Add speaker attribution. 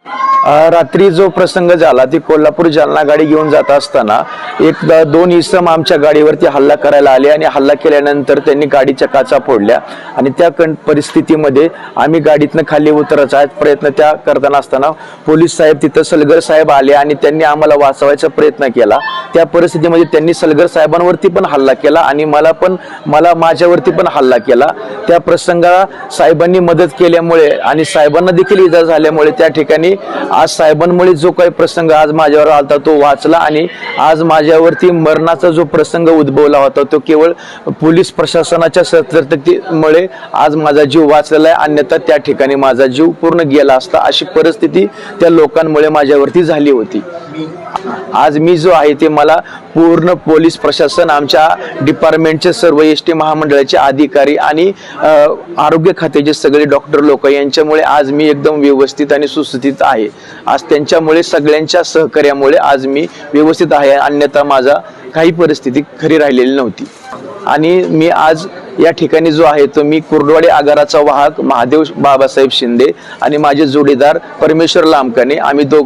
Speaker 1: रात्री जो प्रसंग झाला ती कोल्हापूर जालना गाडी घेऊन जात असताना दोन इसम आमच्या गाडीवरती हल्ला करायला आले आणि हल्ला केल्यानंतर त्यांनी गाडीच्या काचा फोडल्या आणि त्या परिस्थितीमध्ये आम्ही गाडीतनं खाली उतरायचा प्रयत्न त्या करताना असताना पोलीस साहेब तिथं सलगर साहेब आले आणि त्यांनी आम्हाला वाचवायचा प्रयत्न केला। त्या परिस्थितीमध्ये त्यांनी सलगर साहेबांवरती पण हल्ला केला आणि मला माझ्यावरती पण हल्ला केला। त्या प्रसंगाला साहेबांनी मदत केल्यामुळे आणि साहेबांना देखील इजा झाल्यामुळे त्या ठिकाणी आज साहेबांमुळे जो काही प्रसंग आज माझ्यावर आलता तो वाचला आणि आज माझ्यावरती मरणाचा जो प्रसंग उद्भवला होता तो केवळ पोलीस प्रशासनाच्या सतर्कतेमुळे आज माझा जीव वाचलेला आहे, अन्यथा त्या ठिकाणी माझा जीव पूर्ण गेला असता अशी परिस्थिती त्या लोकांमुळे माझ्यावरती झाली होती। आज मी जो आहे ते मला पूर्ण पोलीस प्रशासन, आमच्या डिपार्टमेंटचे सर्व एसटी महामंडळाचे अधिकारी आणि आरोग्य खात्याचे सगळे डॉक्टर लोक यांच्यामुळे आज मी एकदम व्यवस्थित आणि सुस्थितीत आहे। आज त्यांच्यामुळे सगळ्यांच्या सहकार्यामुळे आज मी व्यवस्थित आहे, अन्यथा माझा काही परिस्थिती खरी राहिलेली नव्हती। आणि मी आज या ठिकाणी जो आहे तो मी कुर्डवाडी आगाराचा वाहक महादेव बाबासाहेब शिंदे आणि माझे जोडीदार परमेश्वर लांबकाने आम्ही दोघे